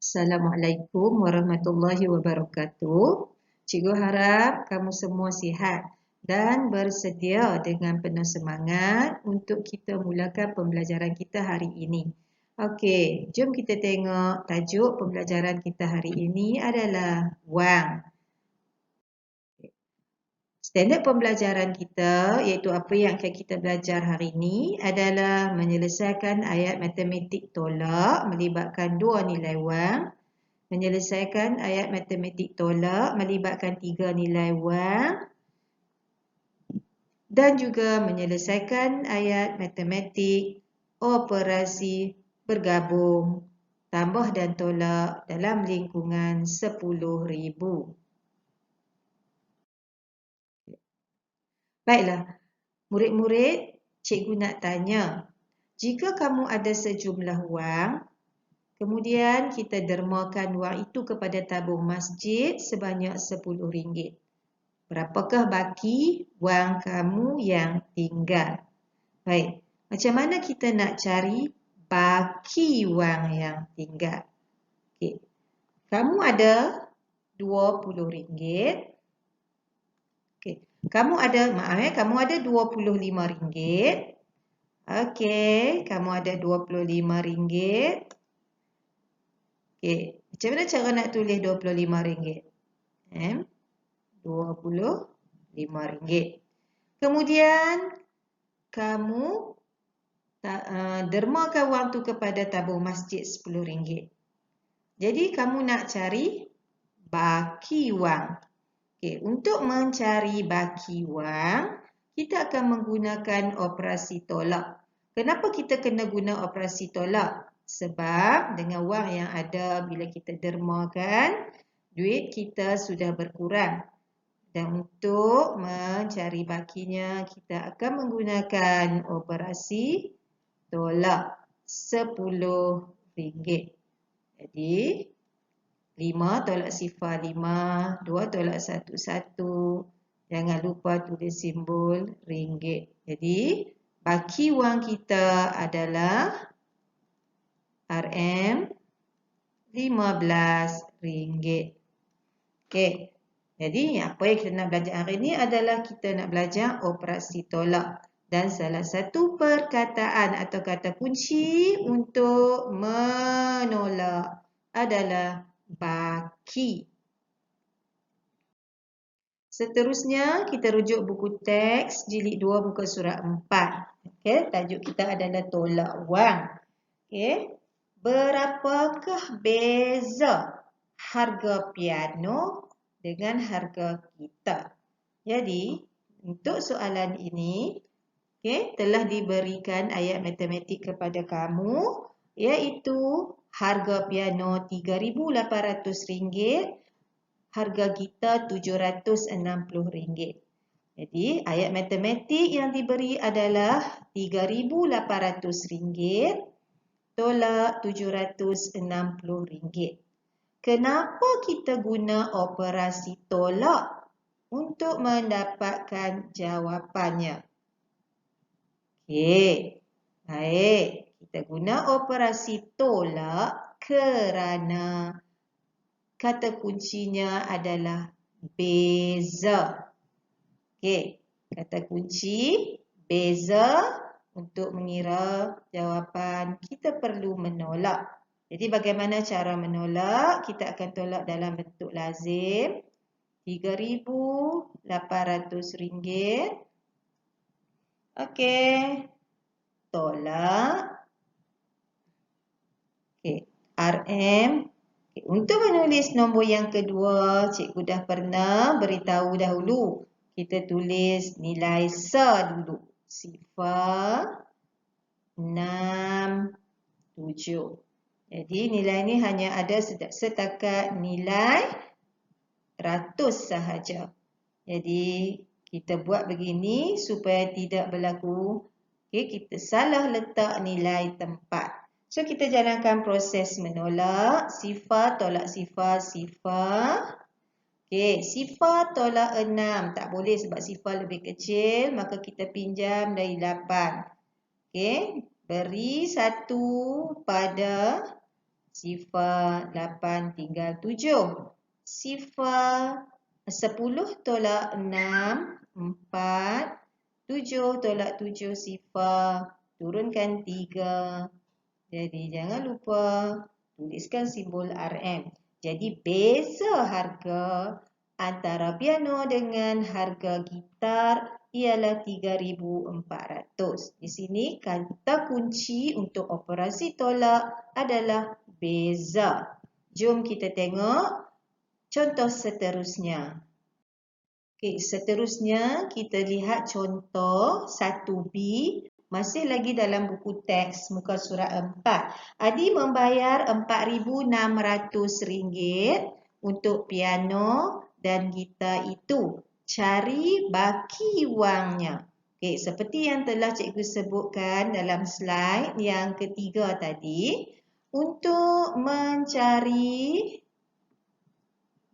Assalamualaikum warahmatullahi wabarakatuh. Cikgu harap kamu semua sihat dan bersedia dengan penuh semangat untuk kita mulakan pembelajaran kita hari ini. Okey, jom kita tengok tajuk pembelajaran kita hari ini adalah wang. Standard pembelajaran kita iaitu apa yang akan kita belajar hari ini adalah menyelesaikan ayat matematik tolak melibatkan dua nilai wang. Menyelesaikan ayat matematik tolak melibatkan 3 nilai wang dan juga menyelesaikan ayat matematik operasi bergabung, tambah dan tolak dalam lingkungan 10,000. Baiklah, murid-murid, cikgu nak tanya, jika kamu ada sejumlah wang, kemudian kita dermakan wang itu kepada tabung masjid sebanyak RM10. Berapakah baki wang kamu yang tinggal? Baik, macam mana kita nak cari baki wang yang tinggal? Okey. Kamu ada RM20. Okey. Kamu ada RM25. Okey, kamu ada RM25. Okey, macam mana cara nak tulis RM25? RM25. Kemudian kamu dermakan wang tu kepada tabung masjid RM10. Jadi kamu nak cari baki wang. Okey, untuk mencari baki wang, kita akan menggunakan operasi tolak. Kenapa kita kena guna operasi tolak? Sebab dengan wang yang ada bila kita dermakan, duit kita sudah berkurang. Dan untuk mencari bakinya, kita akan menggunakan operasi tolak RM10. Jadi, 5 tolak sifar 5, 2 tolak 1, 1. Jangan lupa tulis simbol ringgit. Jadi, baki wang kita adalah RM15. Okey. Jadi, apa yang kita nak belajar hari ini adalah kita nak belajar operasi tolak. Dan salah satu perkataan atau kata kunci untuk menolak adalah baki. Seterusnya, kita rujuk buku teks jilid 2 muka surat 4. Okey, tajuk kita adalah tolak wang. Okey. Berapakah beza harga piano dengan harga gitar? Jadi, untuk soalan ini, telah diberikan ayat matematik kepada kamu, iaitu harga piano RM3,800, harga gitar RM760. Jadi, ayat matematik yang diberi adalah RM3,800 tolak RM760. Kenapa kita guna operasi tolak untuk mendapatkan jawapannya? Okey, baik. Kita guna operasi tolak kerana kata kuncinya adalah beza. Okey, kata kunci beza. Untuk mengira jawapan, kita perlu menolak. Jadi bagaimana cara menolak? Kita akan tolak dalam bentuk lazim. RM3,800. Okey. Tolak. Okey. RM. Okay. Untuk menulis nombor yang kedua, cikgu dah pernah beritahu dahulu. Kita tulis nilai sa dulu. Sifar 6,7. Jadi nilai ini hanya ada setakat nilai ratus sahaja. Jadi kita buat begini supaya tidak berlaku. Okey, kita salah letak nilai tempat. So kita jalankan proses menolak. Sifar tolak sifar, sifar. Okey, sifar tolak 6. Tak boleh sebab sifar lebih kecil. Maka kita pinjam dari 8. Okey, beri 1 pada Sifar 8 tinggal 7. Sifar 10 tolak 6, 4. 7 tolak 7 sifar, turunkan 3. Jadi jangan lupa tuliskan simbol RM. Jadi beza harga antara piano dengan harga gitar ialah 3.400. Di sini kata kunci untuk operasi tolak adalah beza. Jom kita tengok contoh seterusnya. Okey, seterusnya kita lihat contoh 1B. Masih lagi dalam buku teks muka surat 4. Adi membayar RM4.600 untuk piano dan gitar itu. Cari baki wangnya. Okey, seperti yang telah cikgu sebutkan dalam slide yang ketiga tadi, untuk mencari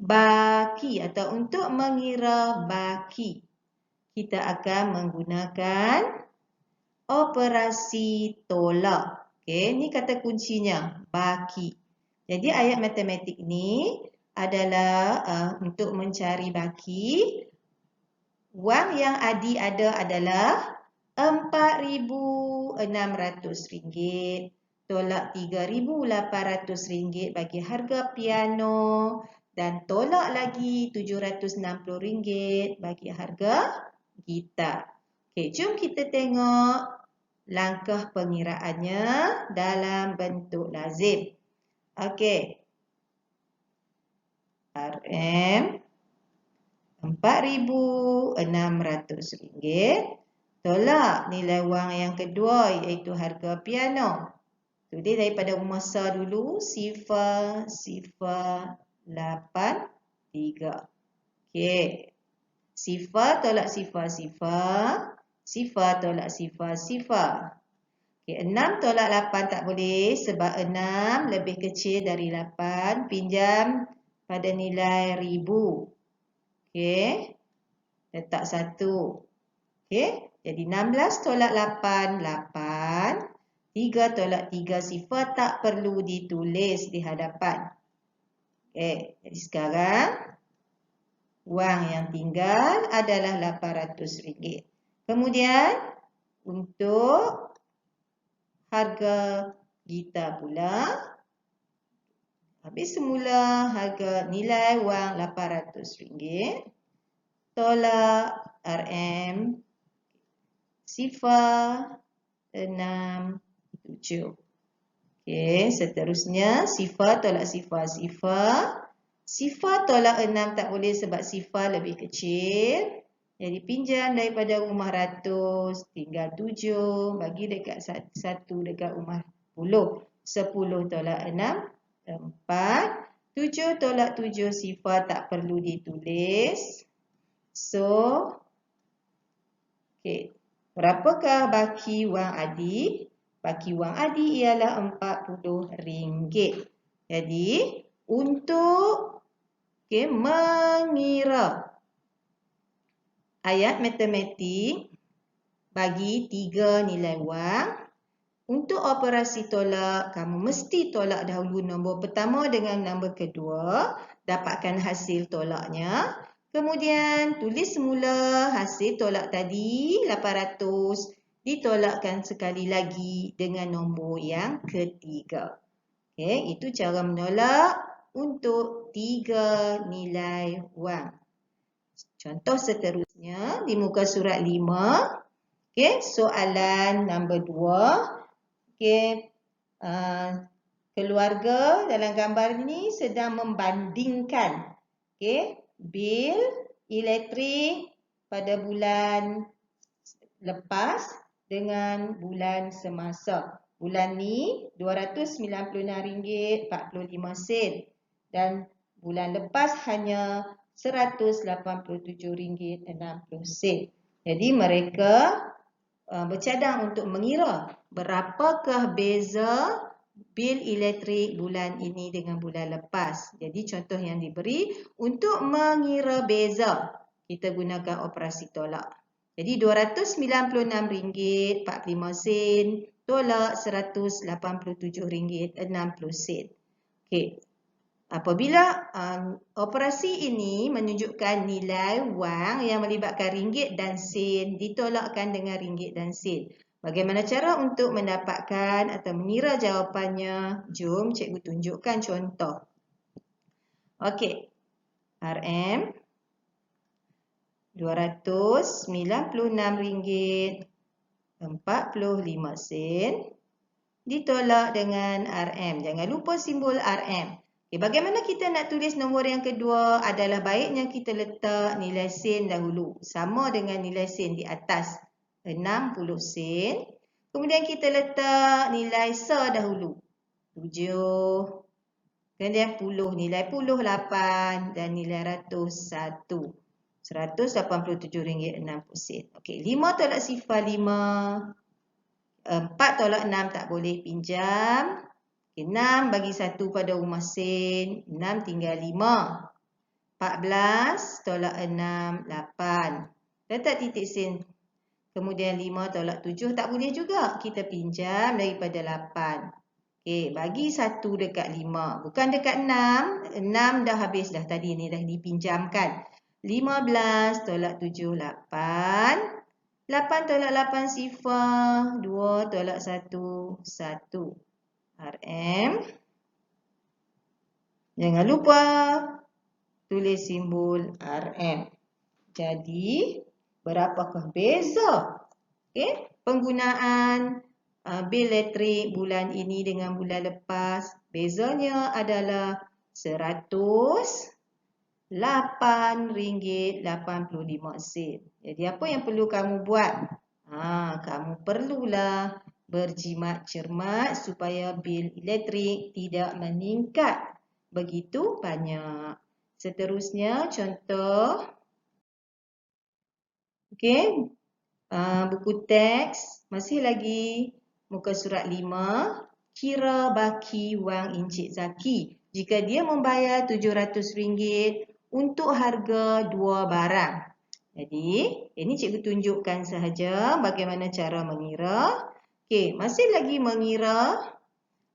baki atau untuk mengira baki, kita akan menggunakan operasi tolak. Okey, ni kata kuncinya, baki. Jadi ayat matematik ni adalah untuk mencari baki. Wang yang Adi ada adalah RM4.600. Tolak RM3.800 bagi harga piano. Dan tolak lagi RM760 bagi harga gitar. Okey, jom kita tengok langkah pengiraannya dalam bentuk lazim. Okey. RM RM4.600. Tolak nilai wang yang kedua iaitu harga piano. Tulis daripada masa dulu, sifar, 8, 3. Okey. Sifar tolak sifar, sifar. Sifar tolak sifar, sifar. Okey, 6 tolak 8 tak boleh sebab 6 lebih kecil dari 8. Pinjam pada nilai ribu. Okey. Letak 1. Okey. Jadi 16 tolak 8, 8. 3 tolak 3 sifar tak perlu ditulis di hadapan. Okey. Jadi sekarang wang yang tinggal adalah RM800. Kemudian untuk harga gitar pula, habis semula harga nilai wang RM800. Tolak RM sifar 6, 7. Okey, seterusnya sifar tolak sifar, sifar. Sifar tolak 6 tak boleh sebab sifar lebih kecil. Jadi pinjam daripada rumah ratus, tinggal 7. Bagi dekat 1 dekat rumah 10. 10 tolak 6, 4. 7 tolak 7 sifar tak perlu ditulis. So, okey. Berapakah baki wang Adi? Baki wang Adi ialah RM40. Jadi, untuk mengira ayat matematik bagi 3 nilai wang. Untuk operasi tolak, kamu mesti tolak dahulu nombor pertama dengan nombor kedua. Dapatkan hasil tolaknya. Kemudian tulis semula hasil tolak tadi 800. Ditolakkan sekali lagi dengan nombor yang ketiga. Okay, itu cara menolak untuk 3 nilai wang. Contoh seterusnya di muka surat 5. Okay, soalan nombor 2. Okay, keluarga dalam gambar ini sedang membandingkan bil elektrik pada bulan lepas dengan bulan semasa. Bulan ni RM296.45 dan bulan lepas hanya RM187.60. Jadi mereka bercadang untuk mengira berapakah beza bil elektrik bulan ini dengan bulan lepas. Jadi contoh yang diberi untuk mengira beza, kita gunakan operasi tolak. Jadi RM296.45 tolak RM187.60. Okey. Apabila operasi ini menunjukkan nilai wang yang melibatkan ringgit dan sen ditolakkan dengan ringgit dan sen. Bagaimana cara untuk mendapatkan atau mengira jawapannya? Jom cikgu tunjukkan contoh. Okey. RM RM296.45 ditolak dengan RM. Jangan lupa simbol RM. Okay, bagaimana kita nak tulis nombor yang kedua? Adalah baiknya kita letak nilai sen dahulu. Sama dengan nilai sen di atas. 60 sen. Kemudian kita letak nilai sa dahulu. 7. Kemudian puluh. Nilai puluh 8. Dan nilai ratus 1. RM187.60. Okey, 5 tolak sifar 5. 4 tolak 6 tak boleh pinjam. Okay, 6 bagi 1 pada rumah sen. 6 tinggal 5. 14 tolak 6, 8. Letak titik sen. Kemudian 5 tolak 7 tak boleh juga. Kita pinjam daripada 8. Okay, bagi 1 dekat 5. Bukan dekat 6. 6 dah habis dah tadi ni dah dipinjamkan. 15 tolak 7, 8. 8 tolak 8 sifar. 2 tolak 1, 1. RM. Jangan lupa tulis simbol RM. Jadi, berapakah beza penggunaan bil elektrik bulan ini dengan bulan lepas? Bezanya adalah RM108.85. Jadi, apa yang perlu kamu buat? Kamu perlulah berjimat cermat supaya bil elektrik tidak meningkat begitu banyak. Seterusnya contoh. Okey. Buku teks masih lagi muka surat 5. Kira baki wang Encik Zaki jika dia membayar RM700 untuk harga 2 barang. Jadi, ini cikgu tunjukkan sahaja bagaimana cara mengira. Okey, masih lagi mengira.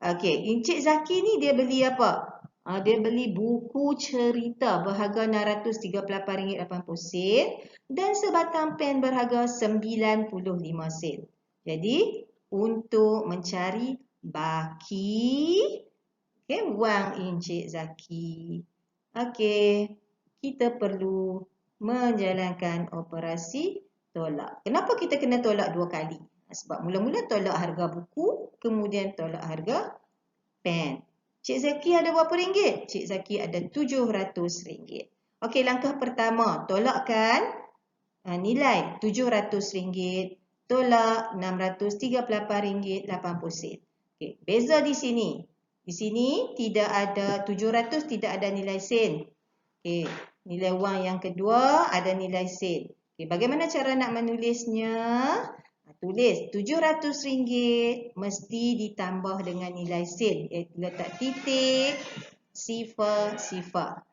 Okey, Encik Zaki ni dia beli apa? Dia beli buku cerita berharga RM638.80 dan sebatang pen berharga RM95. Jadi, untuk mencari baki wang Encik Zaki. Okey, kita perlu menjalankan operasi tolak. Kenapa kita kena tolak 2 kali? Sebab mula-mula tolak harga buku, kemudian tolak harga pen. Cik Zaki ada berapa ringgit? Cik Zaki ada RM700. Okey, langkah pertama, tolakkan nilai RM700 tolak RM638.80. Okey, beza di sini. Di sini tidak ada 700, tidak ada nilai sen. Okey, nilai wang yang kedua ada nilai sen. Okey, bagaimana cara nak menulisnya? Tulis RM700 mesti ditambah dengan nilai sen. Letak titik, sifar, sifar.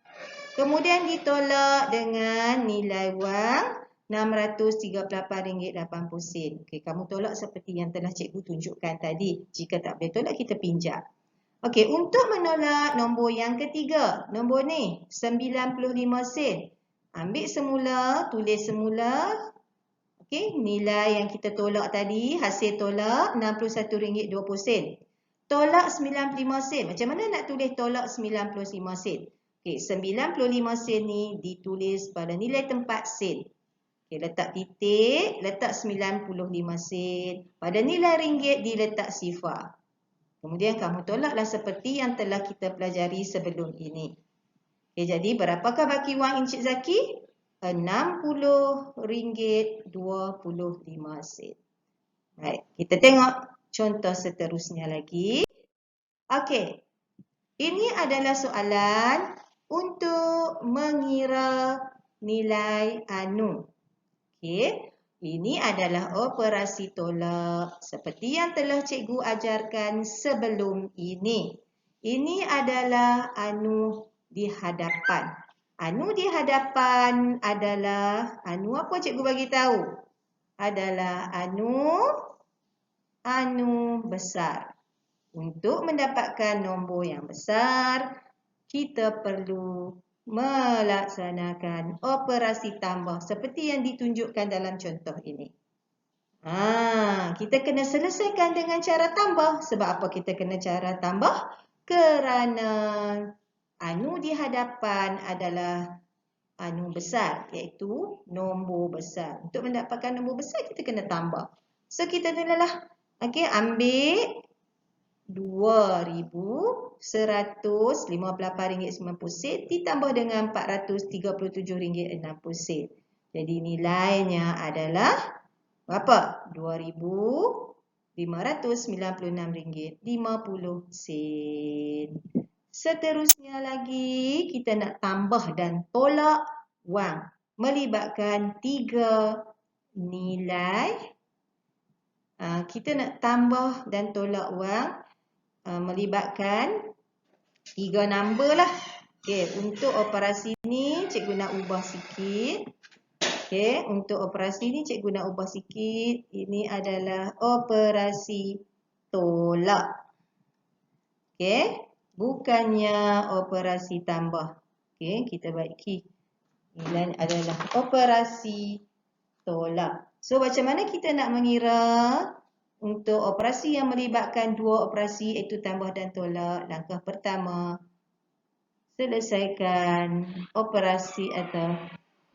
Kemudian ditolak dengan nilai wang RM638.80. Okey, kamu tolak seperti yang telah cikgu tunjukkan tadi. Jika tak boleh tolak, kita pinjam. Okey, untuk menolak nombor yang ketiga, nombor ni 95 sen. Ambil semula, tulis semula. Okey, nilai yang kita tolak tadi, hasil tolak RM61.20. Tolak 95 sen. Macam mana nak tulis tolak 95 sen? Okey, 95 sen ni ditulis pada nilai tempat sen. Okey, letak titik, letak 95 sen. Pada nilai ringgit diletak sifar. Kemudian kamu tolaklah seperti yang telah kita pelajari sebelum ini. Okey, jadi berapakah baki wang Encik Zaki? RM60.25. Baik, kita tengok contoh seterusnya lagi. Okey, ini adalah soalan untuk mengira nilai anu. Okey, ini adalah operasi tolak seperti yang telah cikgu ajarkan sebelum ini. Ini adalah anu di hadapan. Anu di hadapan adalah anu apa cikgu bagi tahu? Adalah anu besar. Untuk mendapatkan nombor yang besar, kita perlu melaksanakan operasi tambah seperti yang ditunjukkan dalam contoh ini. Kita kena selesaikan dengan cara tambah. Sebab apa kita kena cara tambah? Kerana anu di hadapan adalah anu besar, iaitu nombor besar. Untuk mendapatkan nombor besar, kita kena tambah. So, kita mulalah. Okey, ambil RM2,158.90 ditambah dengan RM437.60. Jadi nilainya adalah berapa? RM2,596.50. Seterusnya lagi kita nak tambah dan tolak wang melibatkan 3 nilai. Kita nak tambah dan tolak wang melibatkan 3 number lah. Okey, untuk operasi ni cikgu nak ubah sikit. Okey, untuk operasi ni cikgu nak ubah sikit. Ini adalah operasi tolak. Okey, bukannya operasi tambah. Okey, kita baiki. Nilai adalah operasi tolak. So, macam mana kita nak mengira untuk operasi yang melibatkan 2 operasi iaitu tambah dan tolak? Langkah pertama, selesaikan operasi atau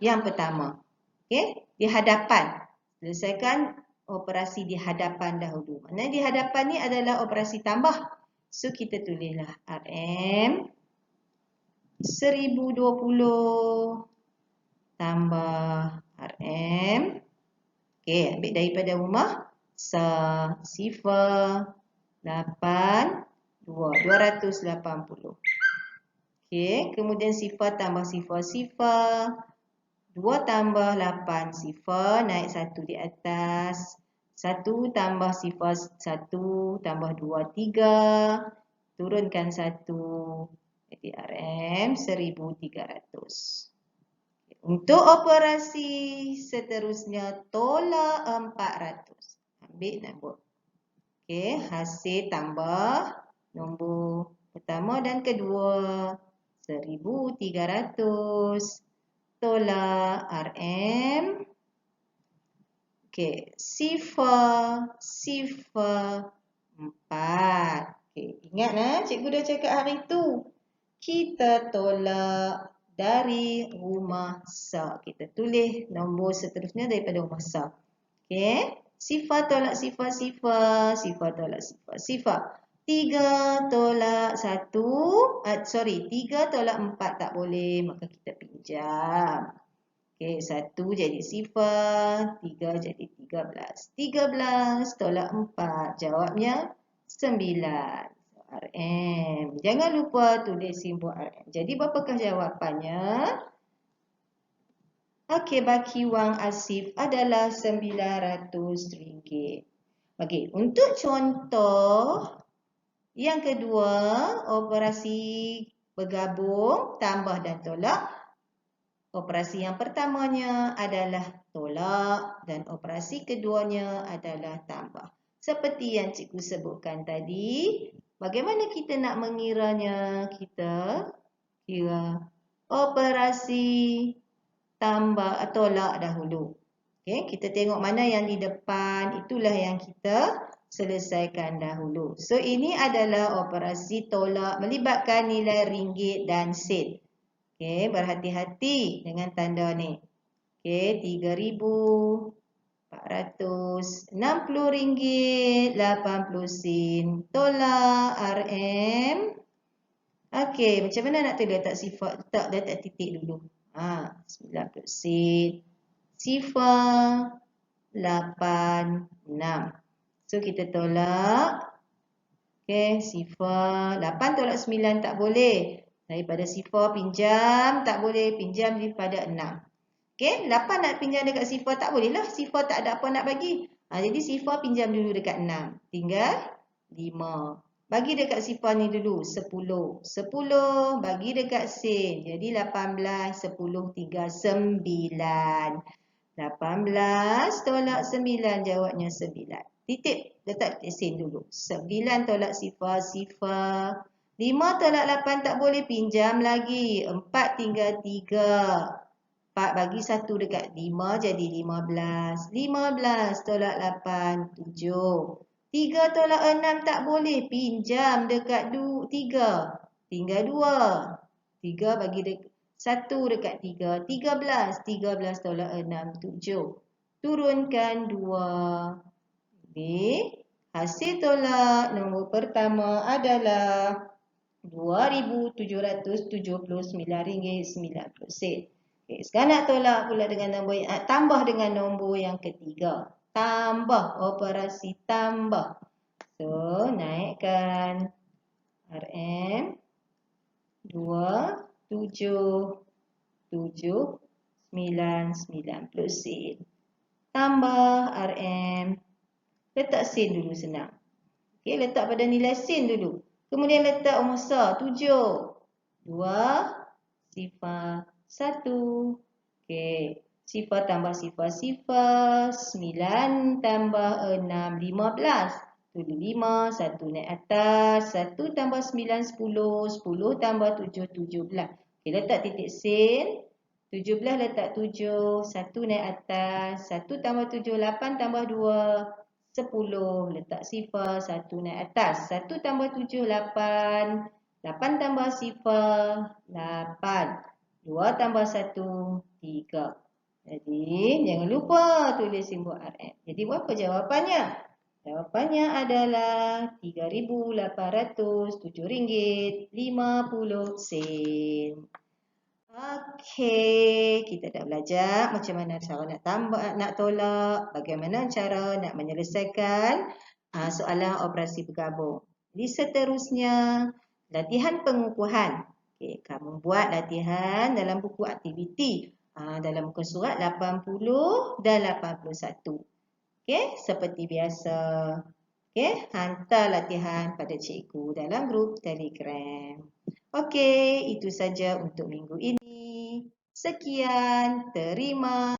yang pertama. Okey, di hadapan. Selesaikan operasi di hadapan dahulu. Maksudnya di hadapan ni adalah operasi tambah. So, kita tulislah RM 1020 tambah RM. Okey, ambil daripada rumah. Sifar 8 280. Okey, kemudian sifar tambah sifar. 2 tambah 8 sifar, naik 1 di atas. 1 tambah sifar 1 tambah 2 3. Turunkan 1. Jadi RM 1300. Untuk operasi seterusnya tolak 400. Ambil nombor. Okey, hasil tambah nombor pertama dan kedua 1300 tolak RM. Okey, sifar 4. Okey, ingat cikgu dah cakap hari tu. Kita tolak dari rumah sa. Kita tulis nombor seterusnya daripada rumah sa. Okey. Sifar tolak sifar. Sifar tolak sifar. 3 tolak 1. 3 tolak 4 tak boleh. Maka kita pinjam. Okey. 1 jadi sifar. 3 jadi 13. 13 tolak 4. Jawabnya 9. RM. Jangan lupa tulis simbol RM. Jadi berapakah jawapannya? Okey, baki wang Asif adalah RM900. Okey, untuk contoh yang kedua, operasi bergabung, tambah dan tolak. Operasi yang pertamanya adalah tolak dan operasi keduanya adalah tambah. Seperti yang cikgu sebutkan tadi, bagaimana kita nak mengiranya? Kita kira operasi tambah tolak dahulu. Okey, kita tengok mana yang di depan, itulah yang kita selesaikan dahulu. So, ini adalah operasi tolak melibatkan nilai ringgit dan sen. Okey, berhati-hati dengan tanda ni. Okey, RM3,460.80 tolak RM. Okey, macam mana nak tulis? Letak sifar, letak titik dulu. 90 sen. Sifar 86. So, kita tolak. Okey, sifar 8 tolak 9 tak boleh. Daripada sifar pinjam, tak boleh. Pinjam daripada 6. Okey, 8 nak pinjam dekat sifar, tak boleh lah. Sifar tak ada apa nak bagi. Jadi sifar pinjam dulu dekat 6. Tinggal 5. Bagi dekat sifar ni dulu, 10. 10 bagi dekat sen. Jadi 18, 10, 3, 9. 18 tolak 9, jawabnya 9. Titik, letak titik sen dulu. 9 tolak sifar, sifar. 5 tolak 8 tak boleh pinjam lagi. 4 tinggal 3. 4 bagi 1 dekat 5 jadi 15. 15 tolak 8, 7. 3 tolak 6 tak boleh pinjam dekat 3. Tinggal 2. 3 bagi 1 dekat 3. 13. 13 tolak 6, 7. Turunkan 2. Okey. Hasil tolak nombor pertama adalah RM2,779.90. Okay, sekarang nak tolak pula dengan nombor yang tambah dengan nombor yang ketiga. Tambah, operasi tambah. So, naikkan RM 2,779.90 sen. Tambah RM. Letak sen dulu senang. Okay, letak pada nilai sen dulu. Kemudian letak umsar 7. 2, sifar 1. Okey, sifar tambah sifar sifar. 9 tambah 6, 15. Tulis 5, 1 naik atas. 1 tambah 9, 10. 10 tambah 7, 17. Okey, letak titik sen. 17 letak 7. 1 naik atas. 1 tambah 7, 8 tambah 2. 10. Letak sifar. 1 naik atas. 1 tambah 7, 8. 8 tambah sifar, 8. 2 tambah 1, 3. Jadi, jangan lupa tulis simbol RM. Jadi, berapa jawapannya? Jawapannya adalah RM3,807.50. Okey, kita dah belajar macam mana cara nak tambah, nak tolak, bagaimana cara nak menyelesaikan soalan operasi bergabung. Jadi seterusnya, latihan pengukuhan. Okey, kamu buat latihan dalam buku aktiviti dalam muka surat 80 dan 81. Okey, seperti biasa. Okey, hantar latihan pada cikgu dalam grup Telegram. Okey, itu saja untuk minggu ini. Sekian, terima